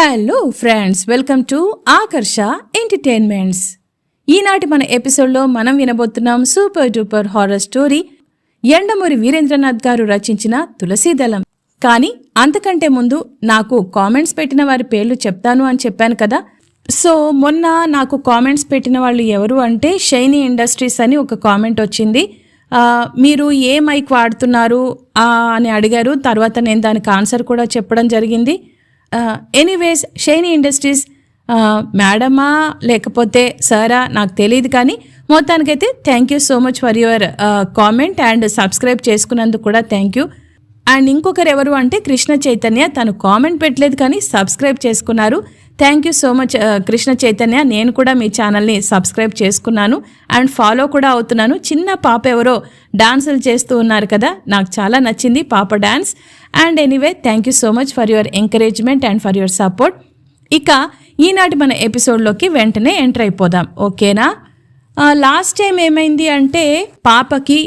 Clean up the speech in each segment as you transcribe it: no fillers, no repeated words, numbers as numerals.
Hello friends, welcome to Akarsha entertainments. ఈనాటి మన ఎపిసోడ్లో మనం వినబోతున్నాం super duper horror story Yandamoori Veerendranath గారు రచించిన తులసీదళం. కానీ అంతకంటే ముందు నాకు కామెంట్స్ పెట్టిన వారి పేర్లు చెప్తాను అని చెప్పాను కదా. సో మొన్న నాకు కామెంట్స్ పెట్టిన వాళ్ళు ఎవరు అంటే షైనీ ఇండస్ట్రీస్ అని ఒక కామెంట్ వచ్చింది. మీరు ఏ మైక్ వాడుతున్నారు అని అడిగారు. తర్వాత నేను దానికి ఆన్సర్ కూడా చెప్పడం జరిగింది. ఎనీవేస్ షైనీ ఇండస్ట్రీస్ మేడమా లేకపోతే సారా నాకు తెలియదు, కానీ మొత్తానికైతే thank you so much for your comment and subscribe చేసుకున్నందుకు కూడా థ్యాంక్ యూ. అండ్ ఇంకొకరు ఎవరు అంటే కృష్ణ చైతన్య, తను కామెంట్ పెట్టలేదు కానీ సబ్స్క్రైబ్ చేసుకున్నారు. Thank you so much Krishna Chaitanya. నేను కూడా మీ ఛానల్ని సబ్స్క్రైబ్ చేసుకున్నాను అండ్ ఫాలో కూడా అవుతున్నాను. చిన్న పాప ఎవరో డాన్సులు చేస్తూ ఉన్నారు కదా, నాకు చాలా నచ్చింది పాప dance. And anyway thank you so much for your encouragement and for your support. ఇక ఈనాటి మన ఎపిసోడ్లోకి వెంటనే ఎంటర్ అయిపోదాం, ఓకేనా? లాస్ట్ టైం ఏమైంది అంటే పాపకి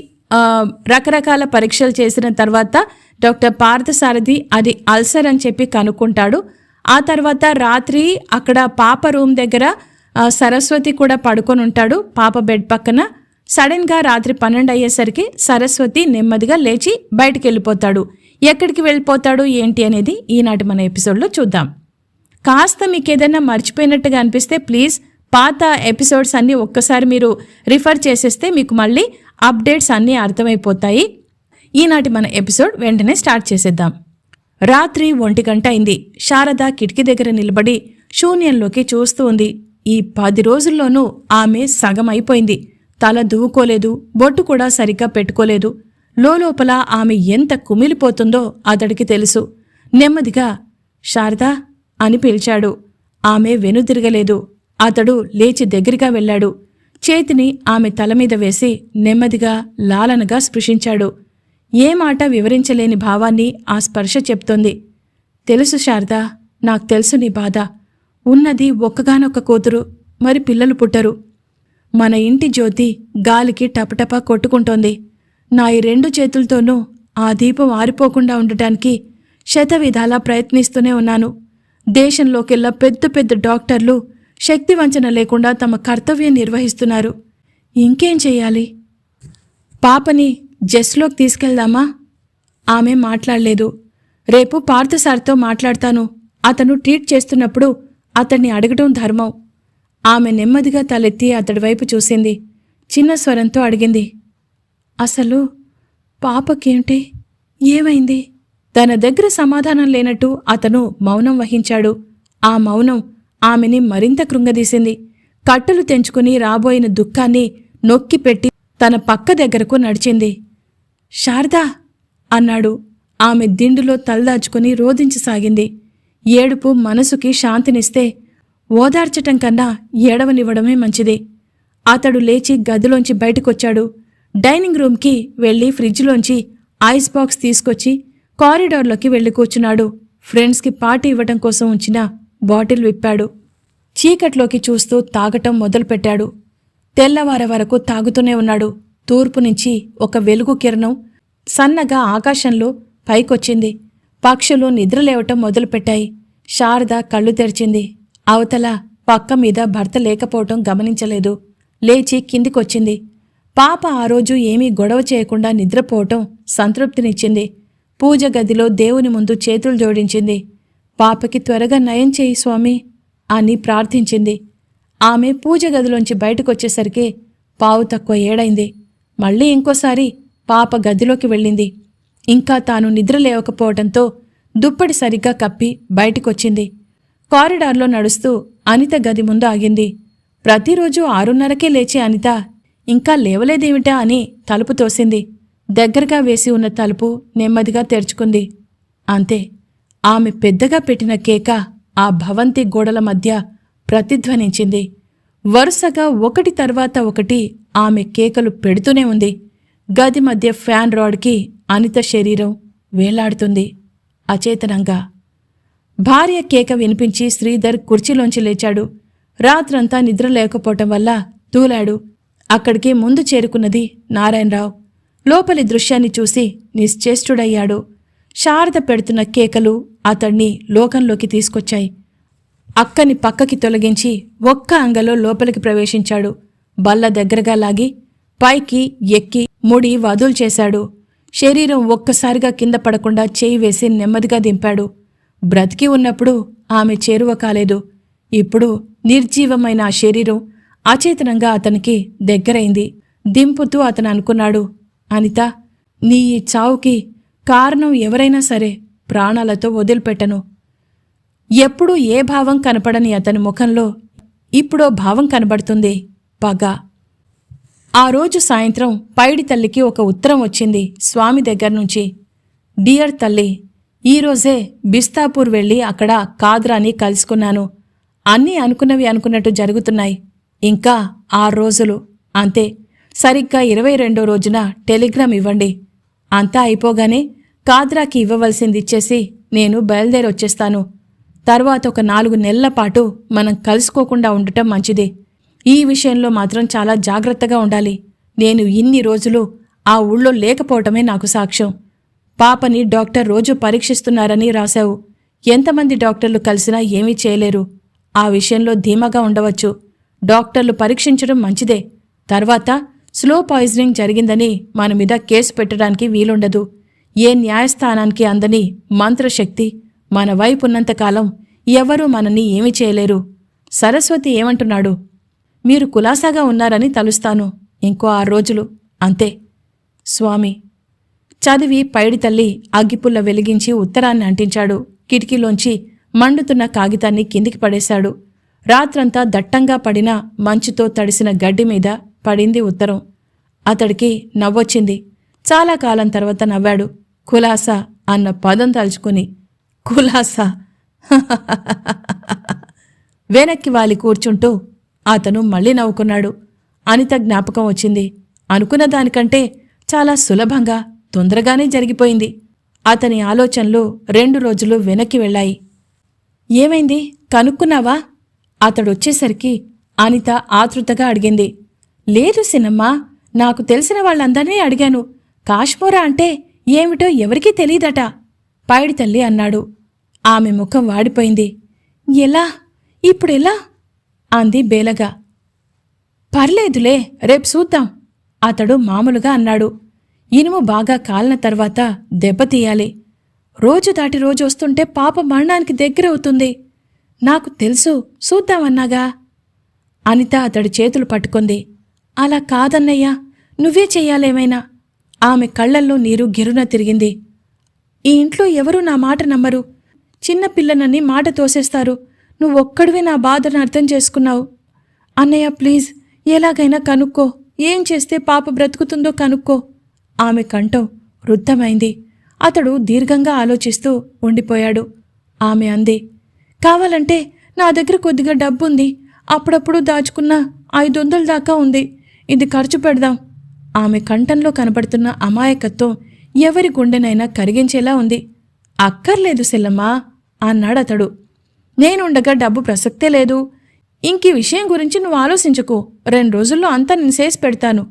రకరకాల పరీక్షలు చేసిన తర్వాత డాక్టర్ పార్థసారథి అది అల్సర్ అని చెప్పి కనుక్కుంటాడు. ఆ తర్వాత రాత్రి అక్కడ పాప రూమ్ దగ్గర సరస్వతి కూడా పడుకొని ఉంటాడు పాప బెడ్ పక్కన. సడన్గా రాత్రి 12 అయ్యేసరికి సరస్వతి నెమ్మదిగా లేచి బయటికి వెళ్ళిపోతాడు. ఎక్కడికి వెళ్ళిపోతాడు ఏంటి అనేది ఈనాటి మన ఎపిసోడ్లో చూద్దాం. కాస్త మీకు ఏదైనా మర్చిపోయినట్టుగా అనిపిస్తే ప్లీజ్ పాత ఎపిసోడ్స్ అన్నీ ఒక్కసారి మీరు రిఫర్ చేసేస్తే మీకు మళ్ళీ అప్డేట్స్ అన్నీ అర్థమైపోతాయి. ఈనాటి మన ఎపిసోడ్ వెంటనే స్టార్ట్ చేసేద్దాం. రాత్రి 1 గంట అయింది. శారద కిటికీ దగ్గర నిలబడి శూన్యంలోకి చూస్తూ ఉంది. ఈ 10 రోజుల్లోనూ ఆమె సగం అయిపోయింది. తల దువ్వుకోలేదు, బొట్టు కూడా సరిగ్గా పెట్టుకోలేదు. లోపల ఆమె ఎంత కుమిలిపోతుందో అతడికి తెలుసు. నెమ్మదిగా శారదా అని పిలిచాడు. ఆమె వెనుదిరగలేదు. అతడు లేచి దగ్గరగా వెళ్ళాడు. చేతిని ఆమె తల మీద వేసి నెమ్మదిగా లాలనగా స్పృశించాడు. ఏ మాట వివరించలేని భావాన్ని ఆ స్పర్శ చెప్తోంది. తెలుసు శారదా, నాకు తెలుసు నీ బాధ. ఉన్నది ఒక్కగానొక్క కూతురు, మరి పిల్లలు పుట్టరు. మన ఇంటి జ్యోతి గాలికి టపటపా కొట్టుకుంటోంది. నా ఈ 2 చేతులతోనూ ఆ దీపం ఆరిపోకుండా ఉండటానికి శతవిధాలా ప్రయత్నిస్తూనే ఉన్నాను. దేశంలోకెల్లా పెద్ద పెద్ద డాక్టర్లు శక్తివంచన లేకుండా తమ కర్తవ్యం నిర్వహిస్తున్నారు. ఇంకేం చెయ్యాలి? పాపని జస్లోకి తీసుకెళ్దామా? ఆమె మాట్లాడలేదు. రేపు పార్థసార్తో మాట్లాడతాను. అతను ట్రీట్ చేస్తున్నప్పుడు అతన్ని అడగడం ధర్మం. ఆమె నెమ్మదిగా తలెత్తి అతడి వైపు చూసింది. చిన్న స్వరంతో అడిగింది, అసలు పాపకేంటి? ఏమైంది? తన దగ్గర సమాధానం లేనట్టు అతను మౌనం వహించాడు. ఆ మౌనం ఆమెని మరింత కృంగదీసింది. కట్టలు తెంచుకుని రాబోయిన దుఃఖాన్ని నొక్కిపెట్టి తన పక్క దగ్గరకు నడిచింది. శారదా అన్నాడు. ఆమె దిండులో తలదాచుకుని రోదించసాగింది. ఏడుపు మనసుకి శాంతినిస్తే ఓదార్చటం కన్నా ఏడవనివ్వడమే మంచిది. అతడు లేచి గదిలోంచి బయటకొచ్చాడు. డైనింగ్ రూమ్కి వెళ్లి ఫ్రిడ్జ్లోంచి ఐస్ బాక్స్ తీసుకొచ్చి కారిడార్లోకి వెళ్లి కూర్చున్నాడు. ఫ్రెండ్స్కి పార్టీ ఇవ్వటం కోసం ఉంచిన బాటిల్ విప్పాడు. చీకట్లోకి చూస్తూ తాగటం మొదలుపెట్టాడు. తెల్లవారే వరకు తాగుతూనే ఉన్నాడు. తూర్పు నుంచి ఒక వెలుగు కిరణం సన్నగా ఆకాశంలో పైకొచ్చింది. పక్షులు నిద్రలేవటం మొదలుపెట్టాయి. శారద కళ్ళు తెరిచింది. అవతల పక్క మీద భర్త లేకపోవటం గమనించలేదు. లేచి కిందికొచ్చింది. పాప ఆ రోజు ఏమీ గొడవ చేయకుండా నిద్రపోవటం సంతృప్తినిచ్చింది. పూజ గదిలో దేవుని ముందు చేతులు జోడించింది. పాపకి త్వరగా నయం చేయి స్వామి అని ప్రార్థించింది. ఆమె పూజ గదిలోంచి బయటకొచ్చేసరికి 7:15 మళ్ళీ ఇంకోసారి పాప గదిలోకి వెళ్ళింది. ఇంకా తాను నిద్ర లేవకపోవడంతో దుప్పటి సరిగ్గా కప్పి బయటికొచ్చింది. కారిడార్లో నడుస్తూ అనిత గది ముందు ఆగింది. ప్రతిరోజు 6:30కే లేచే అనిత ఇంకా లేవలేదేమిటా అని తలుపు తోసింది. దగ్గరగా వేసి ఉన్న తలుపు నెమ్మదిగా తెరుచుకుంది. అంతే, ఆమె పెద్దగా పెట్టిన కేక ఆ భవంతి గోడల మధ్య ప్రతిధ్వనించింది. వరుసగా ఒకటి తర్వాత ఒకటి ఆమె కేకలు పెడుతూనే ఉంది. గది మధ్య ఫ్యాన్ రాడ్కి అనిత శరీరం వేలాడుతుంది అచేతనంగా. భార్య కేక వినిపించి శ్రీధర్ కుర్చీలోంచి లేచాడు. రాత్రంతా నిద్ర లేకపోవటం వల్ల తూలాడు. అక్కడికి ముందు చేరుకున్నది నారాయణరావు. లోపలి దృశ్యాన్ని చూసి నిశ్చేష్టుడయ్యాడు. శారద పెడుతున్న కేకలు అతణ్ణి లోకంలోకి తీసుకొచ్చాయి. అక్కని పక్కకి తొలగించి ఒక్క అంగలో లోపలికి ప్రవేశించాడు. బల్ల దగ్గరగా లాగి పైకి ఎక్కి ముడి వదులు చేశాడు. శరీరం ఒక్కసారిగా కింద పడకుండా చేయి వేసి నెమ్మదిగా దింపాడు. బ్రతికి ఉన్నప్పుడు ఆమె చేరువ కాలేదు. ఇప్పుడు నిర్జీవమైన ఆ శరీరం అచేతనంగా అతనికి దగ్గరైంది. దింపుతూ అతను అనుకున్నాడు, అనిత, నీ ఈ చావుకి కారణం ఎవరైనా సరే ప్రాణాలతో వదిలిపెట్టను. ఎప్పుడూ ఏ భావం కనపడని అతని ముఖంలో ఇప్పుడో భావం కనబడుతుంది, పగ. ఆ రోజు సాయంత్రం పైడి తల్లికి ఒక ఉత్తరం వచ్చింది స్వామి దగ్గర్నుంచి. డియర్ తల్లి, ఈరోజే బిస్తాపూర్ వెళ్ళి అక్కడ కాద్రాని కలుసుకున్నాను. అన్నీ అనుకున్నవి అనుకున్నట్టు జరుగుతున్నాయి. ఇంకా 6 రోజులు అంతే. సరిగ్గా 22వ రోజున టెలిగ్రామ్ ఇవ్వండి. అంతా అయిపోగానే కాద్రాకి ఇవ్వవలసింది ఇచ్చేసి నేను బయలుదేరొచ్చేస్తాను. తర్వాత ఒక 4 నెలల పాటు మనం కలుసుకోకుండా ఉండటం మంచిది. ఈ విషయంలో మాత్రం చాలా జాగ్రత్తగా ఉండాలి. నేను ఇన్ని రోజులు ఆ ఊళ్ళో లేకపోవటమే నాకు సాక్ష్యం. పాపని డాక్టర్ రోజు పరీక్షిస్తున్నారని రాశావు. ఎంతమంది డాక్టర్లు కలిసినా ఏమీ చేయలేరు. ఆ విషయంలో ధీమాగా ఉండవచ్చు. డాక్టర్లు పరీక్షించడం మంచిదే. తర్వాత స్లో పాయిజనింగ్ జరిగిందని మన మీద కేసు పెట్టడానికి వీలుండదు. ఏ న్యాయస్థానానికి అందని మంత్రశక్తి మన వైపున్నంతకాలం ఎవరూ మనని ఏమీ చేయలేరు. సరస్వతి ఏమంటున్నాడు? మీరు కులాసాగా ఉన్నారని తలుస్తాను. ఇంకో 6 రోజులు అంతే. స్వామి. చదివి పైడి తల్లి అగ్గిపుల్ల వెలిగించి ఉత్తరాన్ని అంటించాడు. కిటికీలోంచి మండుతున్న కాగితాన్ని కిందికి పడేశాడు. రాత్రంతా దట్టంగా పడిన మంచుతో తడిసిన గడ్డి మీద పడింది ఉత్తరం. అతడికి నవ్వొచ్చింది. చాలా కాలం తర్వాత నవ్వాడు. కులాసా అన్న పదం తలుచుకుని. కులాసా. వెనక్కి వాలి కూర్చుంటూ అతను మళ్ళీ నవ్వుకున్నాడు. అనిత జ్ఞాపకం వచ్చింది. అనుకున్న దానికంటే చాలా సులభంగా తొందరగానే జరిగిపోయింది. అతని ఆలోచనలు 2 రోజులు వెనక్కి వెళ్ళాయి. ఏమైంది, కనుక్కున్నావా? అతడొచ్చేసరికి అనిత ఆతృతగా అడిగింది. లేదు సినమ్మా, నాకు తెలిసిన వాళ్ళందరినీ అడిగాను. కాశ్మోరా అంటే ఏమిటో ఎవరికీ తెలీదట, పైడి తల్లి అన్నాడు. ఆమె ముఖం వాడిపోయింది. ఎలా? ఇప్పుడెలా? అంది బేలగా. పర్లేదులే, రేపు చూద్దాం, అతడు మామూలుగా అన్నాడు. ఇనుము బాగా కాలిన తర్వాత దెబ్బతీయాలి. రోజు దాటి రోజు వస్తుంటే పాప మరణానికి దగ్గరవుతుంది. నాకు తెలుసు, చూద్దామన్నాగా. అనిత అతడి చేతులు పట్టుకుంది. అలా కాదన్నయ్యా, నువ్వే చెయ్యాలేమైనా. ఆమె కళ్లల్లో నీరు గిరున తిరిగింది. ఈ ఇంట్లో ఎవరూ నా మాట నమ్మరు. చిన్నపిల్లనని మాట తోసేస్తారు. నువ్వొక్కడివే నా బాధను అర్థం చేసుకున్నావు. అన్నయ్య ప్లీజ్, ఎలాగైనా కనుక్కో. ఏం చేస్తే పాప బ్రతుకుతుందో కనుక్కో. ఆమె కంఠం రుద్ధమైంది. అతడు దీర్ఘంగా ఆలోచిస్తూ ఉండిపోయాడు. ఆమె అంది, కావాలంటే నా దగ్గర కొద్దిగా డబ్బుంది. అప్పుడప్పుడు దాచుకున్న 500 దాకా ఉంది. ఇది ఖర్చు పెడదాం. ఆమె కంఠంలో కనబడుతున్న అమాయకత్వం ఎవరి గుండెనైనా కరిగించేలా ఉంది. అక్కర్లేదు సెల్లమ్మా అన్నాడతడు. నేనుండగా డబ్బు ప్రసక్తే లేదు. ఇంకీ విషయం గురించి నువ్వు ఆలోచించకు. 2 రోజుల్లో అంతా నేను చేసి పెడతాను.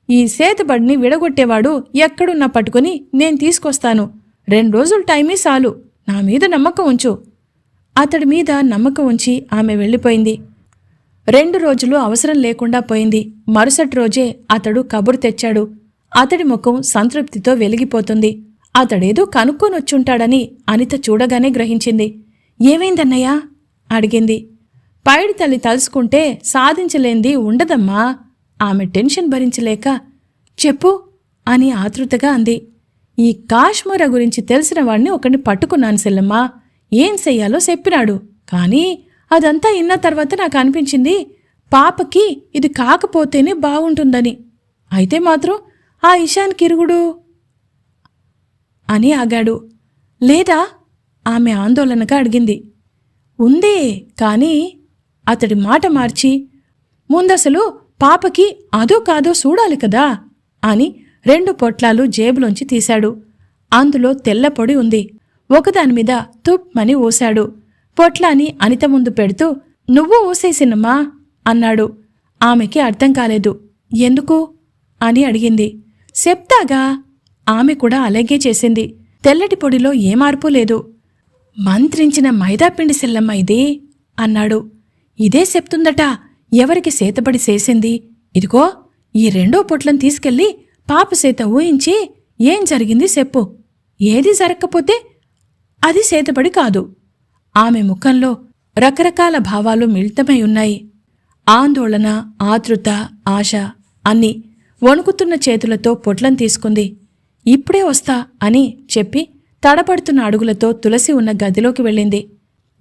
ఈ సేతుబడిని విడగొట్టేవాడు ఎక్కడున్నా పట్టుకుని నేను తీసుకొస్తాను. 2 రోజులు టైమే చాలు. నా మీద నమ్మకం ఉంచు. అతడి మీద నమ్మకం ఉంచి ఆమె వెళ్ళిపోయింది. 2 రోజులు అవసరం లేకుండా పోయింది. మరుసటి రోజే అతడు కబురు తెచ్చాడు. అతడి ముఖం సంతృప్తితో వెలిగిపోతుంది. అతడేదో కనుక్కొనొచ్చుంటాడని అనిత చూడగానే గ్రహించింది. ఏమైందన్నయ్యా అడిగింది. పైడి తల్లి తలుసుకుంటే సాధించలేంది ఉండదమ్మా. ఆమె టెన్షన్ భరించలేక చెప్పు అని ఆతృతగా అంది. ఈ కాశ్మీరా గురించి తెలిసిన వాణ్ణి ఒకడిని పట్టుకున్నాను సెల్లమ్మా. ఏం చెయ్యాలో చెప్పినాడు. కానీ అదంతా ఇన్న తర్వాత నాకు అనిపించింది పాపకి ఇది కాకపోతేనే బాగుంటుందని. అయితే మాత్రం ఆ ఇషాన్ కిరుగుడు అని ఆగాడు. లేదా? ఆమె ఆందోళనగా అడిగింది. ఉందే, కానీ అతడి మాట మార్చి ముందసలు పాపకి అదో కాదో చూడాలి కదా అని 2 పొట్లాలు జేబులోంచి తీశాడు. అందులో తెల్లపొడి ఉంది. ఒకదానిమీద తుప్మని ఊశాడు. పొట్లాని అనిత ముందు పెడుతూ నువ్వు ఊసేసినమ్మా అన్నాడు. ఆమెకి అర్థం కాలేదు. ఎందుకు అని అడిగింది. చెప్తాగా. ఆమె కూడా అలాగే చేసింది. తెల్లటి పొడిలో ఏ మార్పు లేదు. మంత్రించిన మైదాపిండి సెల్లమ్మ ఇది అన్నాడు. ఇదే చెప్తుందట ఎవరికి సేతబడి చేసింది. ఇదిగో ఈ రెండో పొట్లం తీసుకెళ్ళి పాప సేత ఊహించి ఏం జరిగింది చెప్పు. ఏది జరక్కపోతే అది సేతబడి కాదు. ఆమె ముఖంలో రకరకాల భావాలు మిళితమై ఉన్నాయి. ఆందోళన, ఆతృత, ఆశ అన్నీ. వణుకుతున్న చేతులతో పొట్లం తీసుకుంది. ఇప్పుడే వస్తా అని చెప్పి తడపడుతున్న అడుగులతో తులసి ఉన్న గదిలోకి వెళ్ళింది.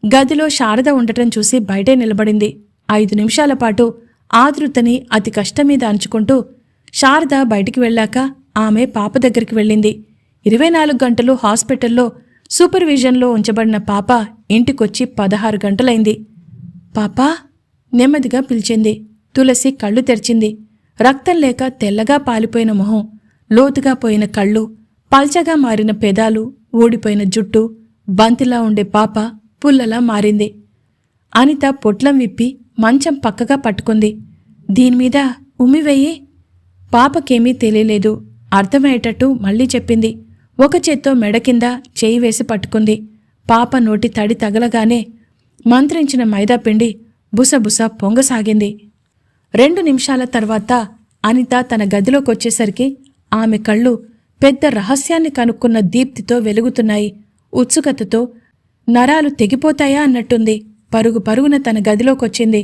గదిలో శారద ఉండటం చూసి బయటే నిలబడింది. 5 నిమిషాల పాటు ఆతృతని అతి కష్టమీద అంచుకుంటూ శారద బయటికి వెళ్ళాక ఆమె పాప దగ్గరికి వెళ్ళింది. 24 గంటలు హాస్పిటల్లో సూపర్విజన్లో ఉంచబడిన పాప ఇంటికొచ్చి 16 గంటలైంది. పాపా నెమ్మదిగా పిలిచింది. తులసి కళ్ళు తెరిచింది. రక్తం లేక తెల్లగా పాలిపోయిన మొహం, లోతుగా పోయిన కళ్ళు, పల్చగా మారిన పెదాలు, ఊడిపోయిన జుట్టు, బంతిలా ఉండే పాప పుల్లలా మారింది. అనిత పొట్లం విప్పి మంచం పక్కగా పట్టుకుంది. దీనిమీద ఉమ్మివెయ్యి. పాపకేమీ తెలియలేదు. అర్థమయ్యేటట్టు మళ్ళీ చెప్పింది. ఒక చేత్తో మెడ కింద చేయి వేసి పట్టుకుంది. పాప నోటి తడి తగలగానే మంత్రించిన మైదాపిండి బుసబుస పొంగసాగింది. 2 నిమిషాల తర్వాత అనిత తన గదిలోకొచ్చేసరికి ఆమె కళ్ళు పెద్ద రహస్యాన్ని కనుక్కున్న దీప్తితో వెలుగుతున్నాయి. ఉత్సుకతతో నరాలు తెగిపోతాయా అన్నట్టుంది. పరుగు పరుగున తన గదిలోకొచ్చింది.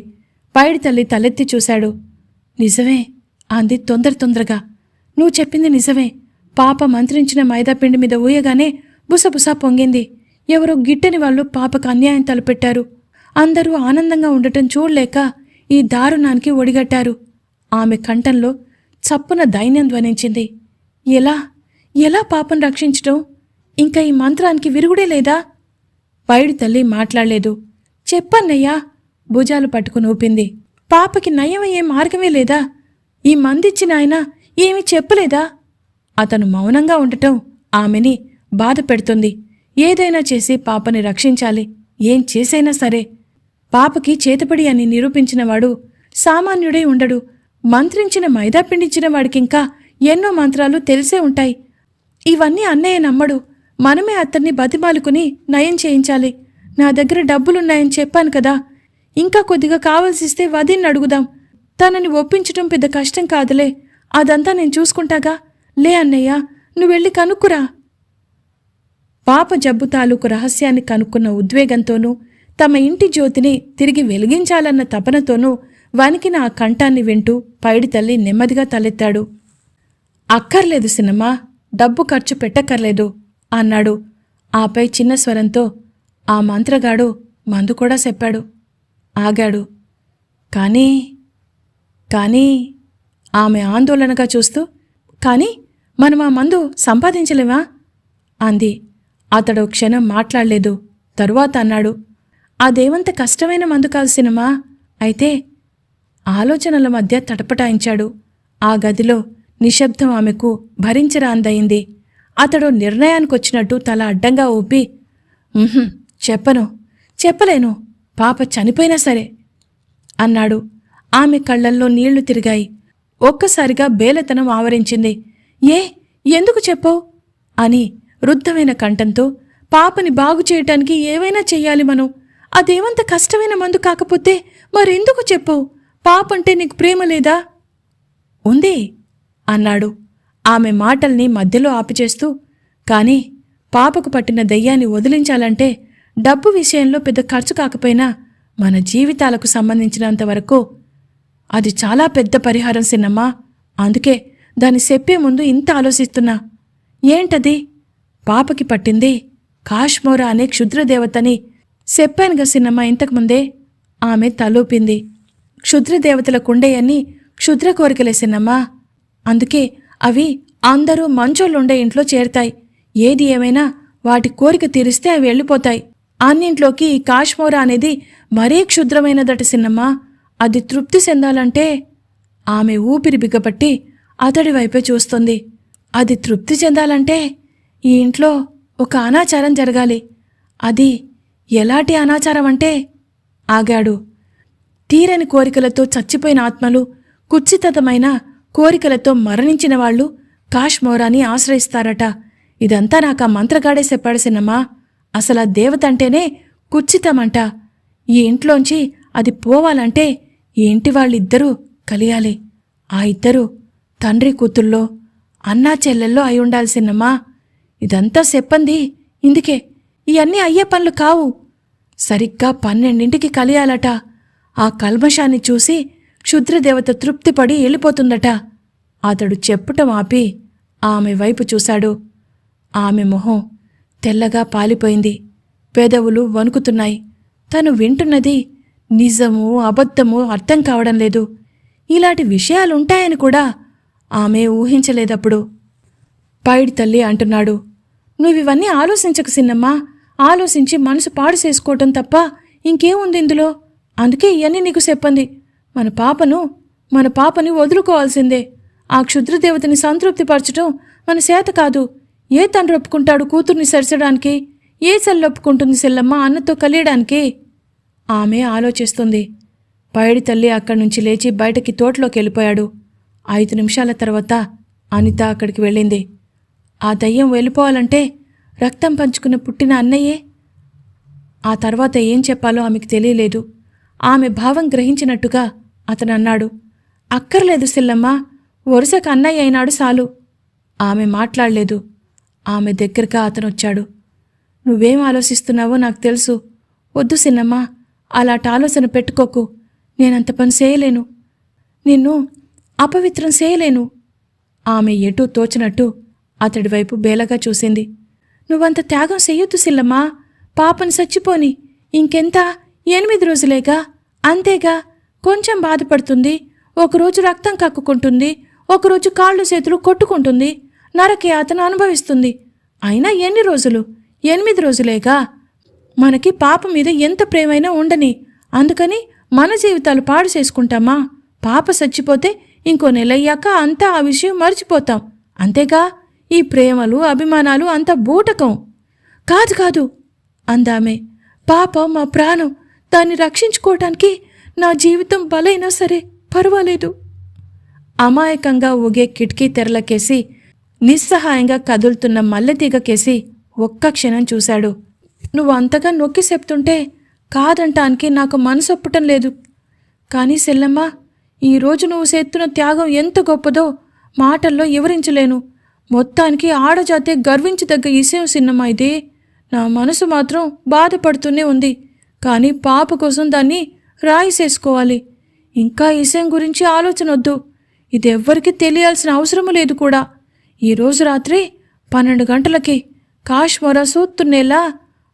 పైడి తల్లి తలెత్తి చూశాడు. నిజమే అంది తొందరగా. నువ్వు చెప్పింది నిజమే. పాప మంత్రించిన మైదాపిండి మీద ఊయగానే బుసబుసా పొంగింది. ఎవరో గిట్టని వాళ్ళు పాపకు అన్యాయం తలపెట్టారు. అందరూ ఆనందంగా ఉండటం చూడలేక ఈ దారుణానికి ఒడిగట్టారు. ఆమె కంఠంలో చప్పున దైన్యం ధ్వనించింది. ఎలా పాపను రక్షించటం? ఇంకా ఈ మంత్రానికి విరుగుడే లేదా? పైడి తల్లి మాట్లాడలేదు. చెప్పన్నయ్యా భుజాలు పట్టుకుని ఊపింది. పాపకి నయమయ్యే మార్గమే లేదా? ఈ మందిచ్చిన ఆయన ఏమీ చెప్పలేదా? అతను మౌనంగా ఉండటం ఆమెని బాధ పెడుతుంది. ఏదైనా చేసి పాపని రక్షించాలి. ఏం చేసైనా సరే. పాపకి చేతపడి అని నిరూపించినవాడు సామాన్యుడై ఉండడు. మంత్రించిన మైదాపిండిచ్చిన వాడికింకా ఎన్నో మంత్రాలు తెలిసే ఉంటాయి. ఇవన్నీ అన్నయ్య నమ్మడు. మనమే అతన్ని బతిమాలుకుని నయం చేయించాలి. నా దగ్గర డబ్బులున్నాయని చెప్పాను కదా. ఇంకా కొద్దిగా కావలసిస్తే వదిన్ని అడుగుదాం. తనని ఒప్పించటం పెద్ద కష్టం కాదులే. అదంతా నేను చూసుకుంటాగా. లే అన్నయ్య, నువ్వెళ్ళి కనుక్కురా. పాప జబ్బు తాలూకు రహస్యాన్ని కనుక్కున్న ఉద్వేగంతోనూ తమ ఇంటి జ్యోతిని తిరిగి వెలిగించాలన్న తపనతోనూ వణికిన ఆ కంఠాన్ని వింటూ పైడి తల్లి నెమ్మదిగా తలెత్తాడు. అక్కర్లేదు సిన్నమ్మా, డబ్బు ఖర్చు పెట్టక్కర్లేదు అన్నాడు. ఆపై చిన్న స్వరంతో ఆ మంత్రగాడు మందు కూడా చెప్పాడు. ఆగాడు. కానీ ఆమె ఆందోళనగా చూస్తూ కానీ మనం ఆ మందు సంపాదించలేవా అంది. అతడు క్షణం మాట్లాడలేదు. తరువాత అన్నాడు. అదేమంత కష్టమైన మందు కాదు సినిమా. అయితే ఆలోచనల మధ్య తటపటాయించాడు. ఆ గదిలో నిశ్శబ్దం ఆమెకు భరించరాందయింది. అతడు నిర్ణయానికొచ్చినట్టు తల అడ్డంగా ఊపి చెప్పలేను. పాప చనిపోయినా సరే అన్నాడు. ఆమె కళ్లల్లో నీళ్లు తిరిగాయి. ఒక్కసారిగా బేలతనం ఆవరించింది. ఎందుకు చెప్పవు అని రుద్ధమైన కంఠంతో, పాపని బాగు చేయటానికి ఏవైనా చెయ్యాలి మనం. అదేమంత కష్టమైన మందు కాకపోతే మరెందుకు చెప్పవు? పాపంటే నీకు ప్రేమ లేదా? ఉంది అన్నాడు ఆమె మాటల్ని మధ్యలో ఆపిచేస్తూ. కానీ పాపకు పట్టిన దెయ్యాన్ని వదిలించాలంటే డబ్బు విషయంలో పెద్ద ఖర్చు కాకపోయినా మన జీవితాలకు సంబంధించినంతవరకు అది చాలా పెద్ద పరిహారం సిన్నమ్మా. అందుకే దాన్ని చెప్పే ముందు ఇంత ఆలోచిస్తున్నా. ఏంటది? పాపకి పట్టింది కాశ్మోరా అనే క్షుద్రదేవతని చెప్పానుగా సిన్నమ్మా ఇంతకుముందే. ఆమె తలూపింది. క్షుద్రదేవతలకుండేయన్ని క్షుద్ర కోరికలే సిన్నమ్మా. అందుకే అవి అందరూ మంచోళ్ళుండే ఇంట్లో చేరతాయి. ఏది ఏమైనా వాటి కోరిక తీరిస్తే అవి వెళ్ళిపోతాయి. అన్నింట్లోకి ఈ కాశ్మోరా అనేది మరీ క్షుద్రమైనదట సిన్నమ్మా. అది తృప్తి చెందాలంటే ఆమె ఊపిరి బిగపట్టి అతడి వైపే చూస్తుంది. అది తృప్తి చెందాలంటే ఈ ఇంట్లో ఒక అనాచారం జరగాలి. అది ఎలాంటి అనాచారం అంటే? ఆగాడు. తీరని కోరికలతో చచ్చిపోయిన ఆత్మలు, కుత్సితమైన కోరికలతో మరణించిన వాళ్ళు కాశ్మోరాని ఆశ్రయిస్తారట. ఇదంతా నాకు ఆ మంత్రగాడే చెప్పాడు సిన్నమ్మా. అసలు ఆ దేవత అంటేనే కుత్సితమంట. ఈ ఇంట్లోంచి అది పోవాలంటే ఈ ఇంటి వాళ్ళిద్దరూ కలియాలి. ఆ ఇద్దరూ తండ్రి కూతుళ్ళో అన్నా చెల్లెల్లో అయి ఉండాల్సినమ్మా. ఇదంతా చెప్పంది ఇందుకే. ఇవన్నీ అయ్యే పనులు కావు. సరిగ్గా 12ంటికి కలియాలట. ఆ కల్మషాన్ని చూసి క్షుద్రదేవత తృప్తిపడి వెళ్ళిపోతుందట. అతడు చెప్పటం ఆపి ఆమె వైపు చూశాడు. ఆమె మొహం తెల్లగా పాలిపోయింది. పెదవులు వణుకుతున్నాయి. తను వింటున్నది నిజమో అబద్ధమో అర్థం కావడం లేదు. ఇలాంటి విషయాలుంటాయని కూడా ఆమె ఊహించలేదప్పుడు. పైడి తల్లి అంటున్నాడు, నువ్వివన్నీ ఆలోచించక సిన్నమ్మా. ఆలోచించి మనసు పాడు చేసుకోవటం తప్ప ఇంకేముంది ఇందులో. అందుకే ఇవన్నీ నీకు చెప్పంది. మన పాపని వదులుకోవాల్సిందే. ఆ క్షుద్రదేవతని సంతృప్తిపరచటం మన చేత కాదు. ఏ తండ్రి ఒప్పుకుంటాడు కూతుర్ని సరిచడానికి? ఏ చెల్లి ఒప్పుకుంటుంది సెల్లమ్మ అన్నతో కలియడానికి? ఆమె ఆలోచిస్తుంది. పైడి తల్లి అక్కడి నుంచి లేచి బయటకి తోటలోకి వెళ్ళిపోయాడు. 5 నిమిషాల తర్వాత అనిత అక్కడికి వెళ్ళింది. ఆ దయ్యం వెళ్ళిపోవాలంటే రక్తం పంచుకుని పుట్టిన అన్నయ్యే. ఆ తర్వాత ఏం చెప్పాలో ఆమెకు తెలియలేదు. ఆమె భావం గ్రహించినట్టుగా అతను అన్నాడు, అక్కర్లేదు సిల్లమ్మ, వరుసకు అన్నయ్య అయినాడు చాలు. ఆమె మాట్లాడలేదు. ఆమె దగ్గరగా అతనొచ్చాడు. నువ్వేం ఆలోచిస్తున్నావో నాకు తెలుసు. వద్దు సిన్నమ్మ, అలాంటి ఆలోచన పెట్టుకోకు. నేనంత పని చేయలేను. నిన్ను అపవిత్రం చేయలేను. ఆమె ఎటూ తోచినట్టు అతడి వైపు బేలగా చూసింది. నువ్వంత త్యాగం చెయ్యొద్దు సిల్లమ్మా. పాపని చచ్చిపోని ఇంకెంత 8 రోజులేగా, అంతేగా. కొంచెం బాధపడుతుంది. ఒకరోజు రక్తం కక్కుకుంటుంది, ఒకరోజు కాళ్ళు చేతులు కొట్టుకుంటుంది, నరకయాతన అనుభవిస్తుంది. అయినా ఎన్ని రోజులు? 8 రోజులేగా. మనకి పాప మీద ఎంత ప్రేమైనా ఉండని. అందుకని మన జీవితాలు పాడు చేసుకుంటామా? పాప చచ్చిపోతే ఇంకో నెలయ్యాక అంతా ఆ విషయం మర్చిపోతాం, అంతేగా. ఈ ప్రేమలు అభిమానాలు అంతా బూటకం. కాదు కాదు అందామె. పాప మా ప్రాణం. దాన్ని రక్షించుకోవటానికి నా జీవితం బలైనా సరే పర్వాలేదు. అమాయకంగా ఊగే కిటికీ తెరలకేసి నిస్సహాయంగా కదులుతున్న మల్లెతీగకేసి ఒక్క క్షణం చూశాడు. నువ్వు అంతగా నొక్కి చెప్తుంటే కాదంటానికి నాకు మనసొప్పటం లేదు. కానీ సెల్లమ్మ, ఈరోజు నువ్వు చేస్తున్న త్యాగం ఎంత గొప్పదో మాటల్లో వివరించలేను. మొత్తానికి ఆడజాతే గర్వించదగ్గ విషయం సిన్నమ్మ ఇది. నా మనసు మాత్రం బాధపడుతూనే ఉంది. కానీ పాప కోసం దాన్ని రాయిసేసుకోవాలి. ఇంకా ఈ విషయం గురించి ఆలోచన వద్దు. ఇది ఎవ్వరికీ తెలియాల్సిన అవసరం లేదు కూడా. ఈరోజు రాత్రి 12 గంటలకి కాశ్మీర సూత్తున్నేలా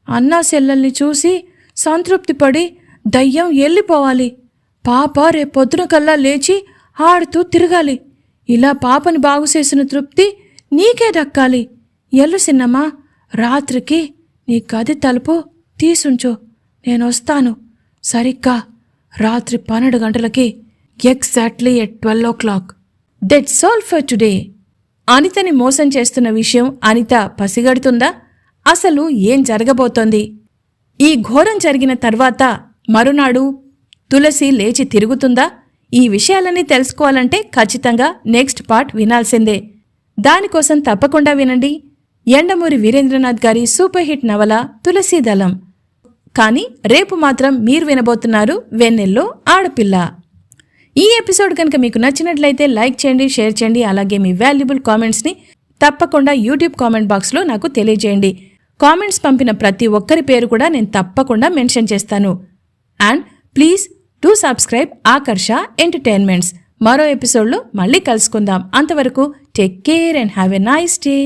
అన్నా చెల్లెల్ని చూసి సంతృప్తిపడి దయ్యం వెళ్ళిపోవాలి. పాప రేపొద్దున కల్లా లేచి ఆడుతూ తిరగాలి. ఇలా పాపని బాగుచేసిన తృప్తి నీకే దక్కాలి. ఎల్లు సిన్నమ్మా, రాత్రికి నీ గది తలుపు తీసుంచో. నేనొస్తాను. సరిగ్గా రాత్రి 12 గంటలకి, exactly at 12 o'clock. That's all for today. అనితని మోసం చేస్తున్న విషయం అనిత పసిగడుతుందా? అసలు ఏం జరగబోతోంది? ఈ ఘోరం జరిగిన తర్వాత మరునాడు తులసి లేచి తిరుగుతుందా? ఈ విషయాలన్నీ తెలుసుకోవాలంటే ఖచ్చితంగా నెక్స్ట్ పార్ట్ వినాల్సిందే. దానికోసం తప్పకుండా వినండి యండమూరి వీరేంద్రనాథ్ గారి సూపర్ హిట్ నవల తులసీదళం. కానీ రేపు మాత్రం మీరు వినబోతున్నారు వెన్నెల్లో ఆడపిల్ల. ఈ ఎపిసోడ్ కనుక మీకు నచ్చినట్లయితే లైక్ చేయండి, షేర్ చేయండి. అలాగే మీ వాల్యుబుల్ కామెంట్స్ని తప్పకుండా యూట్యూబ్ కామెంట్ బాక్స్లో నాకు తెలియజేయండి. కామెంట్స్ పంపిన ప్రతి ఒక్కరి పేరు కూడా నేను తప్పకుండా మెన్షన్ చేస్తాను. And please do subscribe Akarsha entertainments. మరో ఎపిసోడ్లో మళ్ళీ కలుసుకుందాం. అంతవరకు take care and have a nice day.